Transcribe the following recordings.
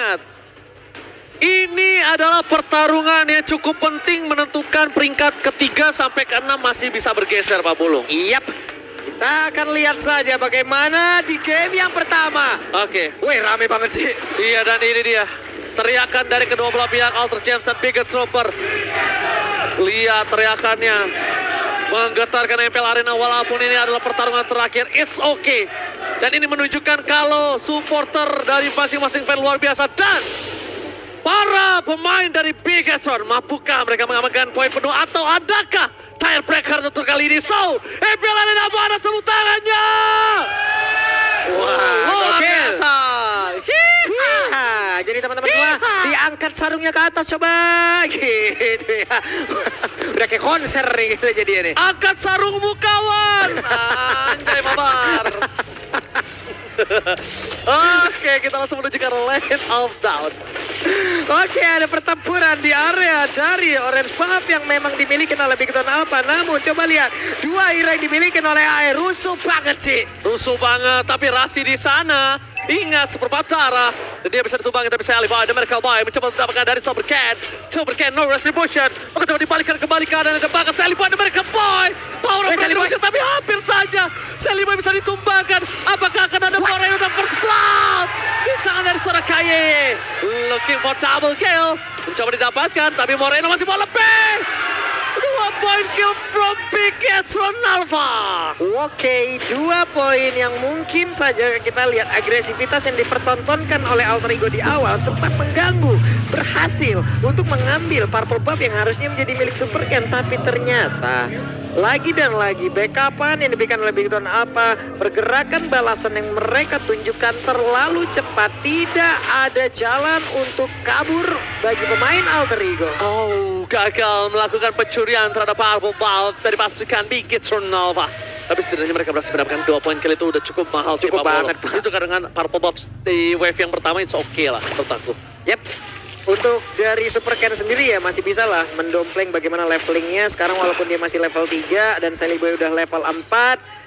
ingat, ini adalah pertarungan yang cukup penting menentukan peringkat ketiga sampai ke-6 masih bisa bergeser Pak Pulung. Yap, kita akan lihat saja bagaimana di game yang pertama. Oke. Wih, rame banget sih. Iya, dan ini dia teriakan dari kedua belah pihak, Alter James dan Bigot Trooper. Lihat teriakannya menggetarkan MPL Arena walaupun ini adalah pertarungan terakhir. It's okay. Dan ini menunjukkan kalau supporter dari masing-masing fan luar biasa dan para pemain dari Bigetron, mampukah mereka mengamankan poin penuh atau adakah tiebreaker untuk kali ini? So, MPL Arena mana tepuk tangannya? Wah, luar oke. biasa. Jadi teman-teman semua diangkat sarungnya ke atas coba gitu ya. Udah kayak konser nih gitu jadi ini. Angkat sarungmu kawan. Anjay mabar. Oke, kita langsung menuju ke Lane of Down. Oke, ada pertempuran di area dari Orange Buff yang memang dimiliki oleh Bigetron Alpha. Namun coba lihat, dua hero yang dimiliki oleh AE rusuh banget sih. Rusuh banget, tapi Rasi di sana ingat seperempat darah. Dan dia bisa ditumbangin, tapi saya Alibi dan mereka Boy mencoba mendapatkan dari Super Cat. Super Cat, no retribution. Mencoba dibalikan kembali ke kanan dan bahkan saya Alibi dan mereka Boy. Power of retribution, tapi hampir saja Sally Boy bisa ditumbangkan. Apakah akan ada Moreno dan First Blood di tangan dari seorang Kaye. Looking for double kill. Mencoba didapatkan, tapi Moreno masih mau lebih. 2 point kill from Bigetron Alpha. Oke, 2 poin yang mungkin saja kita lihat agresivitas yang dipertontonkan oleh Alter Ego di awal sempat mengganggu. Berhasil untuk mengambil Purple Buff yang harusnya menjadi milik Super Ken, tapi ternyata lagi dan lagi backupan yang diberikan oleh Bigetron Alpha, pergerakan balasan yang mereka tunjukkan terlalu cepat, tidak ada jalan untuk kabur bagi pemain Alter Ego. Oh, gagal melakukan pencurian terhadap Purple Buff dari pasukan Bigetron Alpha. Tapi setidaknya mereka berhasil mendapatkan 2 poin kill, itu udah cukup mahal sih Cukup Pak banget, Polo. Pak. Itu dengan Purple Buff di wave yang pertama itu oke lah menurut aku. Yap. Untuk dari Super Ken sendiri ya masih bisa lah mendompleng bagaimana levelingnya. Sekarang walaupun dia masih level 3 dan Sally Boy udah level 4.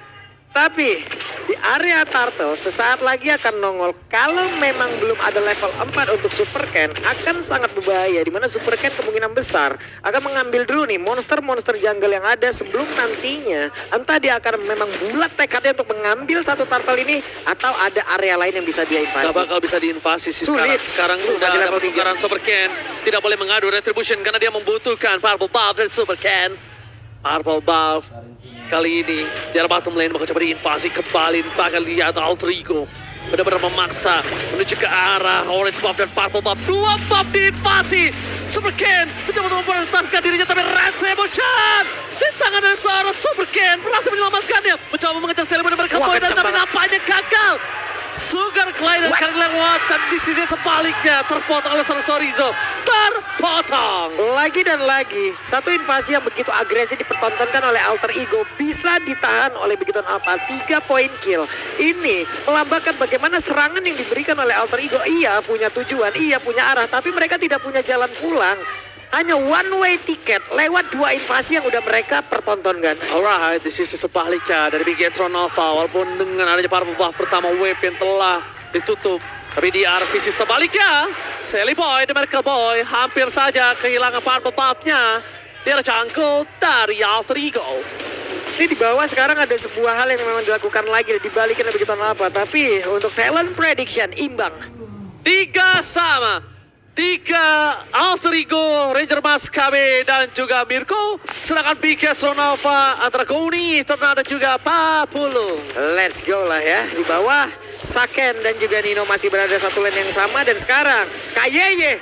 Tapi di area Turtle sesaat lagi akan nongol. Kalau memang belum ada level 4 untuk Super Ken akan sangat berbahaya. Dimana Super Ken kemungkinan besar akan mengambil dulu nih monster-monster jungle yang ada sebelum nantinya. Entah dia akan memang bulat tekadnya untuk mengambil satu Turtle ini atau ada area lain yang bisa dia invasi. Gak bakal bisa diinvasi sih Sulit. sekarang. Sekarang udah Masih ada level 3. pertukaran Super Ken. Tidak boleh mengadu retribution karena dia membutuhkan Purple Buff dari Super Ken. Purple Buff kali ini di arah bottom lane bakal coba diinvasi kembali. Bakal lihat Alter Ego benar-benar memaksa menuju ke arah Orange Buff dan Purple Buff. 2 buff diinvasi. Super Ken mencoba untuk mempertahankan dirinya, tapi retribution di tangan dari seorang Super Ken berhasil menyelamatkannya. Mencoba mengejar Sally Boy dan mereka Boy, dan tapi nampaknya gagal. Sugar Glider kali lewat dan di sisi sebaliknya terpotong oleh seorang Sorizo. Terpotong. Lagi dan lagi, satu invasi yang begitu agresif dipertontonkan oleh Alter Ego bisa ditahan oleh Bigetron Alpha. 3 poin kill. Ini melambangkan bagaimana serangan yang diberikan oleh Alter Ego. Iya punya tujuan, iya punya arah, tapi mereka tidak punya jalan pulang. Hanya one way ticket lewat 2 invasi yang udah mereka pertontonkan. Alright, di sisi sebaliknya dari Bigetron Alpha, walaupun dengan adanya Purple Buff pertama wave yang telah ditutup, tapi di arah sisi sebaliknya, Sally Boy dan Merkel Boy hampir saja kehilangan Purple Buff-nya. Dia jungle dari Alter Ego. Ini di bawah sekarang ada sebuah hal yang memang dilakukan lagi, dibalikin oleh Bigetron Alpha. Tapi untuk talent prediction imbang. 3 sama. 3 Alter Ego, Ranger Mas KB dan juga Mirko. Sedangkan Bigetron Alpha antara Goni, Tornado dan juga Papulu. Let's go lah ya. Di bawah Saken dan juga Nino masih berada satu lane yang sama. Dan sekarang Kayeye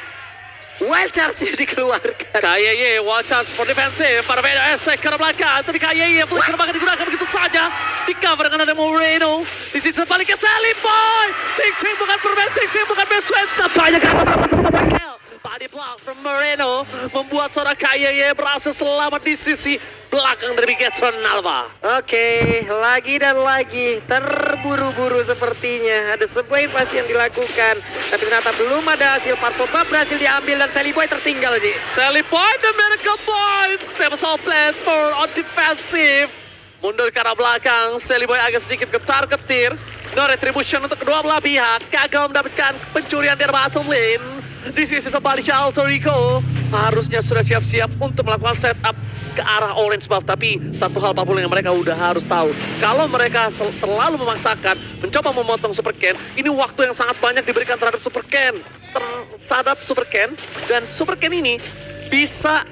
Wild Charge dikeluarkan. Kayeye, Wild Charge for defensif. Para beda esek ke belakang. Tapi Kayeye pun banget digunakan begitu saja. Di cover dengan ada Moreno. Di sisi sebaliknya Sally Boy. Ting-ting bukan permain, ting-ting bukan best friend. Tampaknya kill. Body block from Moreno membuat seorang Kayeye berhasil selamat di sisi belakang dari Bigetron Alpha. Oke, lagi dan lagi terburu-buru sepertinya. Ada sebuah invasi yang dilakukan, tapi ternyata belum ada hasil. Purple Buff berhasil diambil dan Sally Boy tertinggal sih. Sally Boy dan Medical Boy step assault plan for on defensive. Mundur ke arah belakang, Sally Boy agak sedikit getar-getir. No retribution untuk kedua belah pihak. Gagal mendapatkan pencurian dari bottom lane. Di sisi sebaliknya Alter Ego harusnya sudah siap-siap untuk melakukan setup ke arah orange buff. Tapi satu hal Papul yang mereka udah harus tahu. Kalau mereka terlalu memaksakan mencoba memotong Super Ken, ini waktu yang sangat banyak diberikan terhadap Super Ken. Terhadap Super Ken. Dan Super Ken ini bisa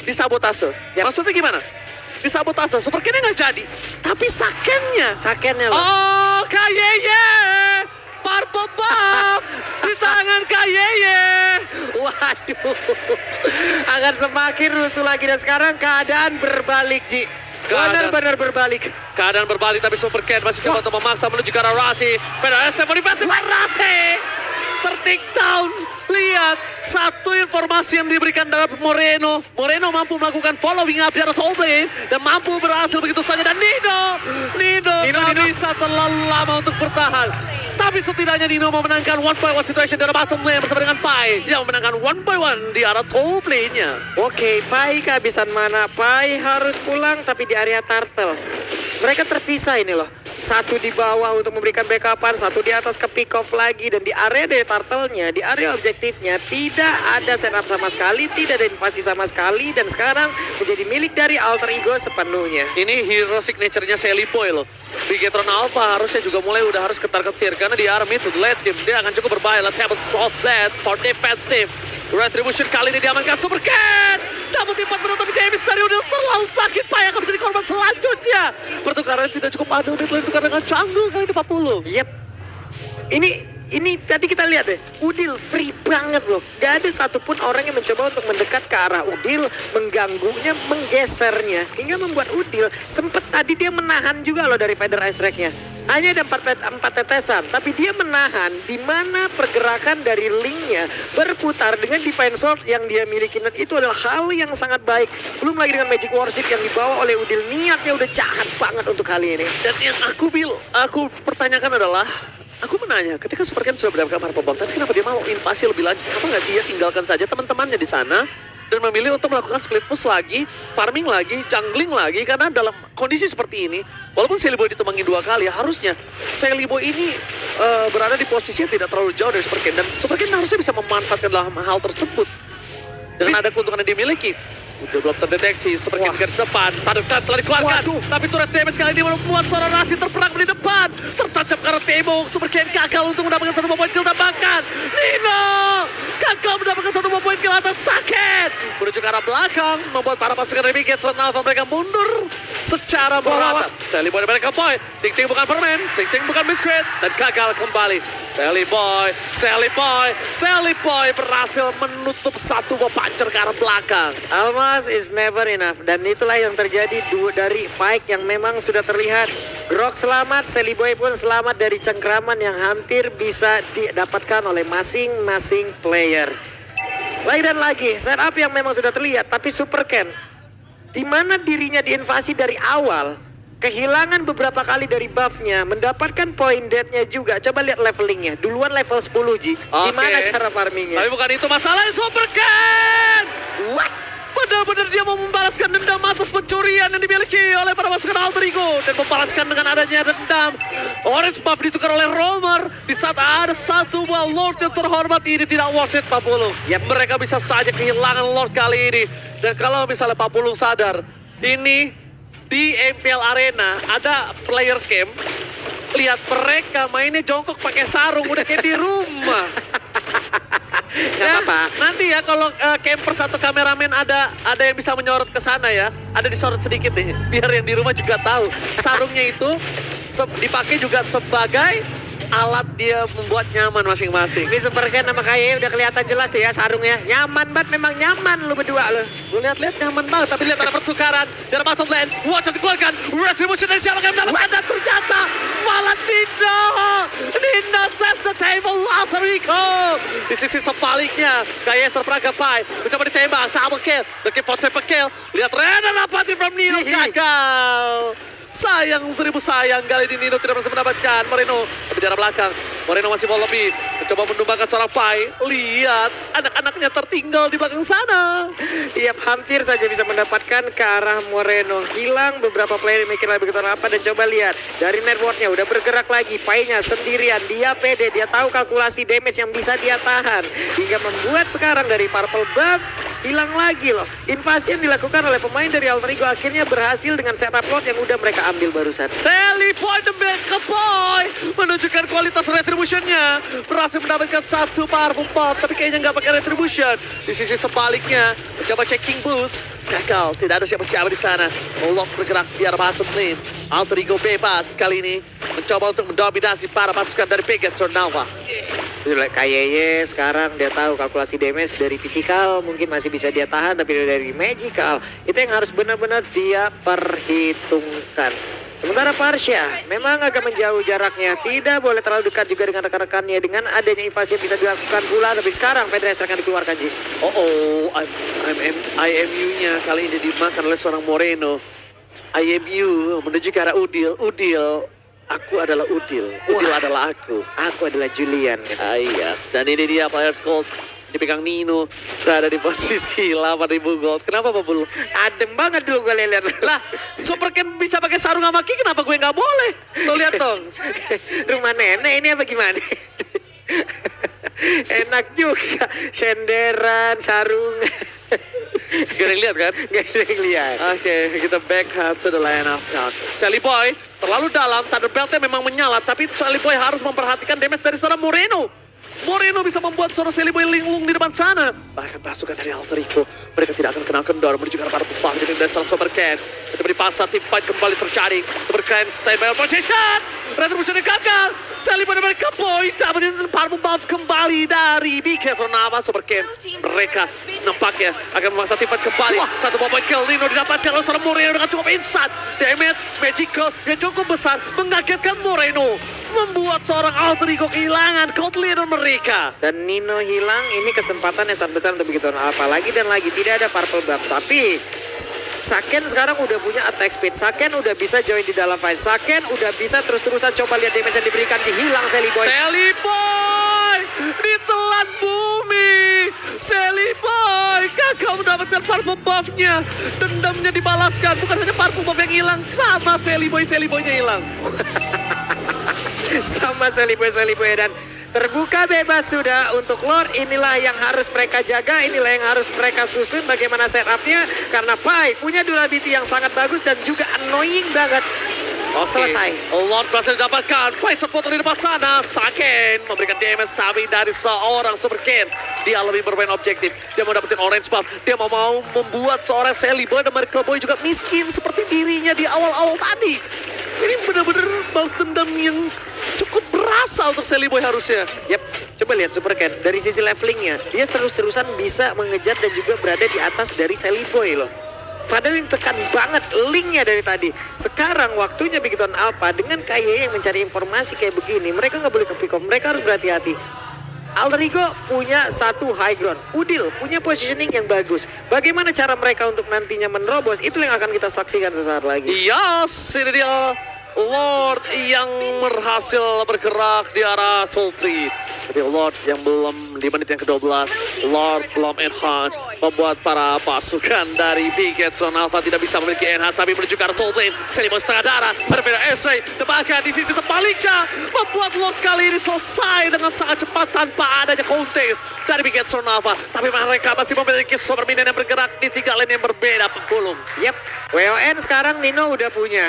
disabotase. Maksudnya gimana? Disabotase, Super Ken-nya nggak jadi. Tapi Sakennya loh. Oh, Kayeye! Purple buff di tangan Kayeye. Waduh, akan semakin rusuh lagi dan sekarang keadaan berbalik, Ji. Benar-benar berbalik. Keadaan berbalik tapi Super Ken masih coba untuk memaksa menuju ke arah Rasi. Federal SF defensive Rasi ter-take down. Lihat, satu informasi yang diberikan dari Moreno. Moreno mampu melakukan following up di atas Oblate dan mampu berhasil begitu saja. Dan Nino bisa terlalu lama untuk bertahan. Tapi setidaknya Nino memenangkan 1-1 situation dari bottom lane bersama dengan Pai yang memenangkan 1-1 di arah top lane-nya. Oke, Pai kehabisan mana. Pai harus pulang tapi di area turtle. Mereka terpisah ini loh. Satu di bawah untuk memberikan backupan, satu di atas ke pick off lagi. Dan di area dari turtle-nya, di area objektifnya tidak ada setup sama sekali, tidak ada invasi sama sekali. Dan sekarang menjadi milik dari Alter Ego sepenuhnya. Ini hero signature-nya Sally Boy loh. Bigetron Alpha harusnya juga mulai udah harus ketar-ketir. Karena di arah mid to late game, dia akan cukup berbahaya. Let's have a spot that for defensive. Retribution kali ini diamankan Super Cat. Double team 4 menutupi James dari Udil terlalu sakit. Pai akan menjadi korban selanjutnya. Pertukaran tidak cukup adil. Mid lane tukar dengan Jungle kali ini 40. Yep. Ini tadi kita lihat deh, Udil free banget loh. Gak ada satupun orang yang mencoba untuk mendekat ke arah Udil, mengganggunya, menggesernya. Hingga membuat Udil sempat tadi dia menahan juga loh dari Feather Ice Track-nya. Hanya ada 4 tetesan, tapi dia menahan di mana pergerakan dari Link-nya berputar dengan Divine Sword yang dia miliki. Dan itu adalah hal yang sangat baik. Belum lagi dengan Magic Worship yang dibawa oleh Udil. Niatnya udah jahat banget untuk kali ini. Dan yang aku pertanyakan adalah, aku menanya, ketika Super Ken sudah mendapatkan Purple Buff, tapi kenapa dia mau invasi lebih lanjut? Kenapa nggak dia tinggalkan saja teman-temannya di sana dan memilih untuk melakukan split push lagi, farming lagi, jungling lagi? Karena dalam kondisi seperti ini, walaupun Sally Boy ditumangin 2 kali, harusnya Sally Boy ini berada di posisi yang tidak terlalu jauh dari Super Ken. Dan Super Ken harusnya bisa memanfaatkan dalam hal tersebut dengan ada keuntungan yang dimiliki. Udah belum terdeteksi, Super Ken garis depan. Telah dikeluarkan. Tapi turret damage kali ini membuat seorang Rasi terperang di depan. Tertancap ke arah tembok. Super Ken gagal untuk mendapatkan 1 poin kill. Tambahkan Nino gagal mendapatkan 1 poin kill atas Sakit. Menuju ke arah belakang, membuat para pasukan dari Bigetron Alpha mereka mundur secara merata. Sally Boy dari mereka Boy. Ting-ting bukan permen, ting-ting bukan biskuit. Dan gagal kembali. Sally Boy berhasil menutup 1 puncher ke arah belakang. Almas is never enough. Dan itulah yang terjadi dari fight yang memang sudah terlihat. Grok selamat, Sally Boy pun selamat dari cengkraman yang hampir bisa didapatkan oleh masing-masing player. Lagi dan lagi, setup yang memang sudah terlihat. Tapi Super Ken, di mana dirinya diinvasi dari awal, kehilangan beberapa kali dari buffnya, mendapatkan point death-nya juga. Coba lihat levelingnya, duluan level 10 Ji. Gimana cara farmingnya? Tapi bukan itu masalahnya Super Ken. What? Benar-benar dia mau membalaskan dendam atas pencurian yang dimiliki oleh para pasukan Alter Ego. Dan membalaskan dengan adanya dendam. Orange buff ditukar oleh Romer. Di saat ada 1 buah Lord yang terhormat, ini tidak worth it Papulung. Mereka bisa saja kehilangan Lord kali ini. Dan kalau misalnya Papulung sadar, ini di MPL Arena ada player camp. Lihat mereka mainnya jongkok pakai sarung, udah kayak di rumah. Gak apa-apa. Nanti ya kalau campers atau kameramen ada yang bisa menyorot ke sana ya. Ada disorot sedikit nih, biar yang di rumah juga tahu. Sarungnya itu dipakai juga sebagai alat dia membuat nyaman masing-masing. Ini Super Ken sama Kaye udah kelihatan jelas tuh ya sarungnya. Nyaman banget, memang nyaman lu berdua lu. Lu lihat-lihat nyaman banget, tapi lihat ada pertukaran. Dari bottom lane, Watch dikeluarkan. Retribution dari siapa yang mendapatkan dan ternyata malah Nino save the table Alter Ego. Di sisi sebaliknya, Kaye terperangkap Pai. Mencoba ditembak, double kill. The kill for triple kill. Lihat Renan dapati from Nino gagal. Sayang, 1000 sayang. Kali ini Nino tidak berhasil mendapatkan. Moreno di arah belakang. Moreno masih mau lebih. Mencoba menumbangkan seorang Pai. Lihat, anak-anaknya tertinggal di belakang sana. Iya, hampir saja bisa mendapatkan ke arah Moreno. Hilang beberapa player mikir lagi begitu apa, dan coba lihat. Dari networknya udah bergerak lagi. Pai-nya sendirian. Dia pede. Dia tahu kalkulasi damage yang bisa dia tahan. Hingga membuat sekarang dari Purple Buff hilang lagi loh. Invasi yang dilakukan oleh pemain dari Alter Ego akhirnya berhasil dengan setup lot yang udah mereka ambil barusan. Sally Boy the backup boy menunjukkan kualitas retributionnya, berhasil mendapatkan satu powerful buff, tapi kayaknya nggak pakai retribution. Di sisi sebaliknya mencoba checking boost, gagal, tidak ada siapa-siapa di sana. Lock bergerak di arah bottom lane. Alter Ego bebas kali ini mencoba untuk mendominasi para pasukan dari Pegasus Nova. Kayaknya sekarang dia tahu kalkulasi damage dari fisikal mungkin masih bisa dia tahan, tapi dari magical itu yang harus benar-benar dia perhitungkan. Sementara Parsha memang agak menjauh jaraknya, tidak boleh terlalu dekat juga dengan rekan-rekannya. Dengan adanya invasi yang bisa dilakukan pula, tapi sekarang Fedres akan dikeluarkan, Ji. IMU-nya kali ini dimakan oleh seorang Moreno. IMU menuju ke arah Udil. Aku adalah Udil. Udil adalah aku. Aku adalah Julian. Yes, dan ini dia Players Gold. Dipegang Nino, berada di posisi 8.000 gold. Kenapa Babul? Adem banget dulu gue lihat. Lah, Super Ken bisa pakai sarung sama Ki, kenapa gue nggak boleh? Tuh lihat dong. Rumah nenek ini apa gimana? Enak juga, senderan, sarung. Gak ada yang lihat kan? Gak ada yang lihat. Oke, kita back to the line of count. Sally Boy terlalu dalam, Thunder Belt-nya memang menyala, tapi Sally Boy harus memperhatikan damage dari seorang Moreno. Moreno bisa membuat seorang Sally Boy linglung di depan sana. Bahkan pasukan dari Alter Ego, mereka tidak akan kenal kendor menuju ke arah para pembang dari seorang Super Ken. Itu dipasang, tim fight kembali terjadi. Super Ken stand by position. Retribution gagal. Sally Boy dapat point. Dapat para pembang kembali dari Pegasus Nova. Super Ken, mereka nampaknya akan memaksa tim fight kembali. Satu point kill Nino didapatkan oleh seorang Moreno dengan cukup instan. Damage magical yang cukup besar mengagetkan Moreno, membuat seorang Alter Ego kehilangan code leader mereka. Dan Nino hilang, ini kesempatan yang sangat besar untuk begitu. Apalagi dan lagi tidak ada purple buff, tapi Saken sekarang udah punya attack speed. Saken udah bisa join di dalam fight. Saken udah bisa terus-terusan coba lihat damage yang diberikan. Hilang Sally Boy. Sally Boy ditelan bumi. Sally Boy gagal mendapatkan purple buff-nya. Dendamnya dibalaskan. Bukan hanya purple buff yang hilang, sama Sally Boy-nya hilang. Sama Sally Boy dan terbuka bebas sudah untuk Lord. Inilah yang harus mereka jaga, inilah yang harus mereka susun bagaimana setupnya, karena Pai punya durability yang sangat bagus dan juga annoying banget. Selesai. Lord berhasil didapatkan. Pai terpotong di depan sana. Saken memberikan damage, tapi dari seorang Super Ken dia lebih bermain objektif. Dia mau dapetin orange buff. Dia mau membuat seorang Sally Boy dan Miracle Boy juga miskin seperti dirinya di awal-awal tadi. Ini benar-benar balas dendam yang cukup berasa untuk Sally Boy harusnya. Yap, coba lihat Super Ken dari sisi levelingnya, dia terus-terusan bisa mengejar dan juga berada di atas dari Sally Boy loh. Padahal ini tekan banget linknya dari tadi. Sekarang waktunya Big Ton Alpha dengan KY yang mencari informasi kayak begini. Mereka nggak boleh ke pick off, mereka harus berhati-hati. Alter Ego punya satu high ground, Udil punya positioning yang bagus. Bagaimana cara mereka untuk nantinya menerobos, itu yang akan kita saksikan sesaat lagi. Yes, ini dia Lord yang berhasil bergerak di arah Toll 3. Tapi Lord yang belum di menit yang ke-12, Lord belum enhance, membuat para pasukan dari Pegasus Alpha tidak bisa memiliki enhance, tapi menuju ke arah Toll Lane. Sally Boy setengah darah, berbeda S-Ray, bahkan di sisi sebaliknya, membuat Lord kali ini selesai dengan sangat cepat tanpa adanya counter dari Pegasus Alpha. Tapi mereka masih memiliki super minion yang bergerak di 3 lane yang berbeda penggulung. Yap, WON sekarang Nino udah punya.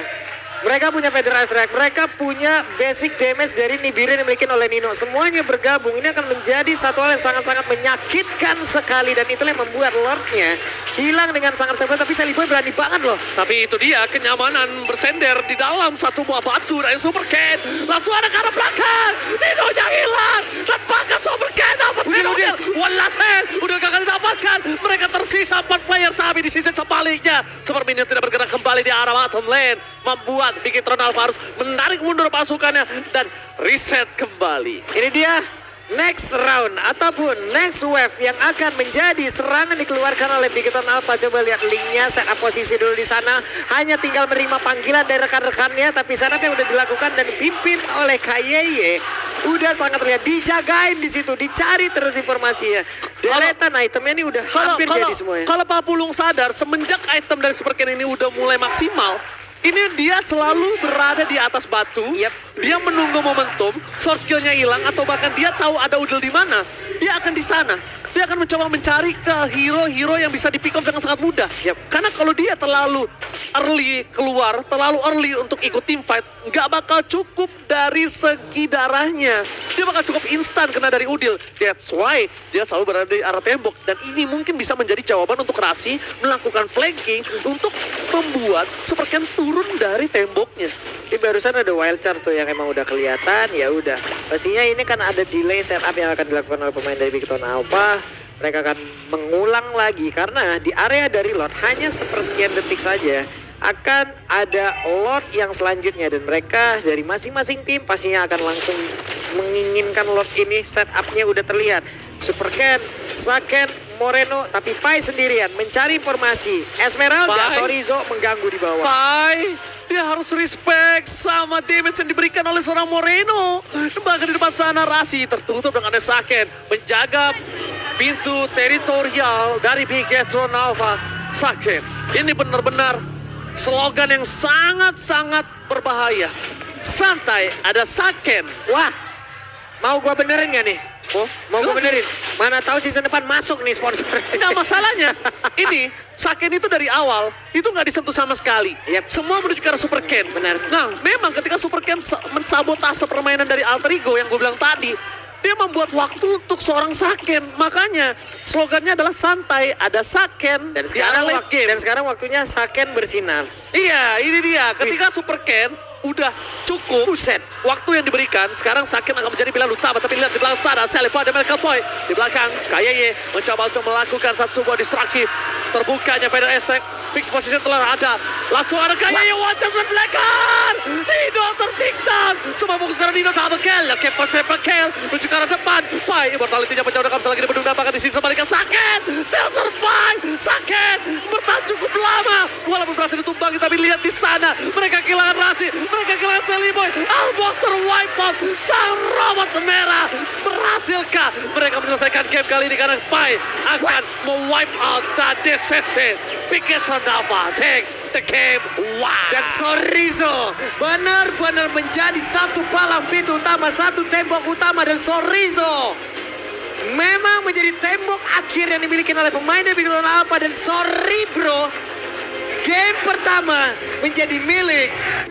Mereka punya Federal Strike, mereka punya basic damage dari Nibiru yang dimiliki oleh Nino. Semuanya bergabung, ini akan menjadi satu hal yang sangat-sangat menyakitkan sekali. Dan itulah yang membuat Lordnya hilang dengan sangat cepat. Tapi Sally Boy berani banget loh. Tapi itu dia kenyamanan bersender di dalam satu buah batu dari Super Ken. Langsung ada ke arah belakang, Nino yang hilang. Dan bahkan Super Ken dapat Udah. One last hand, udah gagal didapatkan. Mereka tersisa 4 player, tapi di sisi sebaliknya Super Minion tidak bergerak kembali di arah bottom lane, membuat Pegasus Alpha harus menarik mundur pasukannya dan reset kembali. Ini dia next round ataupun next wave yang akan menjadi serangan dikeluarkan oleh Bigetron Alpha. Coba lihat linknya, setup posisi dulu di sana. Hanya tinggal menerima panggilan dari rekan-rekannya, tapi setup yang udah dilakukan dan dipimpin oleh KYY udah sangat terlihat, dijagain di situ, dicari terus informasinya. Deretan itemnya ini udah hampir jadi semuanya. Kalau Pak Pulung sadar, semenjak item dari Super Ken ini udah mulai maksimal, ini dia selalu berada di atas batu. Yep. Dia menunggu momentum, source skillnya hilang atau bahkan dia tahu ada udel di mana, dia akan di sana. Dia akan mencoba mencari ke hero-hero yang bisa di pick up dengan sangat mudah. Yep. Karena kalau dia terlalu early keluar, terlalu early untuk ikut team fight, nggak bakal cukup dari segi darahnya. Dia bakal cukup instan kena dari udil. That's why dia selalu berada di arah tembok. Dan ini mungkin bisa menjadi jawaban untuk Rasi melakukan flanking untuk membuat Super Ken turun dari temboknya. Ini barusan ada wild charge tuh yang emang udah kelihatan, ya udah. Pastinya ini kan ada delay setup yang akan dilakukan oleh pemain dari Bigetron Alpha. Mereka akan mengulang lagi karena di area dari Lord hanya sepersekian detik saja akan ada Lord yang selanjutnya, dan mereka dari masing-masing tim pastinya akan langsung menginginkan Lord ini. Setupnya udah terlihat, Super Ken, Saken, Moreno, tapi Pai sendirian mencari informasi. Esmeralda, Pai. Sorizo mengganggu di bawah. Pai, dia harus respect sama damage yang diberikan oleh seorang Moreno. Bahkan di depan sana Rasi tertutup dengan Saken menjaga pintu teritorial dari Bigetron Alpha. Saken, ini benar-benar slogan yang sangat-sangat berbahaya. Santai, ada Saken. Wah, mau gua benerin gak nih? Oh, Mau gua benerin? Mana tahu season depan masuk nih sponsor. Nah masalahnya, ini Saken itu dari awal itu nggak disentuh sama sekali. Yep. Semua menuju ke arah Super Ken. Benar. Nah, memang ketika Super Ken mensabotase permainan dari Alter Ego yang gue bilang tadi, dia membuat waktu untuk seorang Saken. Makanya slogannya adalah santai, ada Saken Dan di arah late game. sekarang waktunya Saken bersinar. Iya, ini dia. Ketika Super Ken udah cukup, Buset. waktu yang diberikan, sekarang Saken akan menjadi pilihan utama. Tapi lihat di belakang sana, Selepa ada Medical Point. Di belakang, KYY mencoba untuk melakukan satu buah distraksi. Terbukanya Feather Attack, fix position telah ada. Langsung ada KYY, one shot red blacker. Dino tertiktak. Semua fokus karena Dino double kill. Kepa triple kill, menuju ke arah depan. Pai, immortality-nya menjauh dekat, lagi dibendung dampakkan di sisi sebaliknya. Saken, still survive. Saken bertahan cukup lama. Walaupun berhasil ditumpangi, tapi lihat di sana. Mereka kehilangan Rasi, mereka kehilangan Seliboy. Alboster wipe out. Sang robot merah. Berhasilkah mereka menyelesaikan game kali ini? Karena Pai akan mewipe out the session. Bigetron Alpha take the game. Wow. Dan Sorizo benar-benar menjadi satu palang pintu utama, satu tembok utama, dan Sorizo memang menjadi tembok akhir yang dimiliki oleh pemain dari Bigetron Alpha. Dan sorry bro, game pertama menjadi milik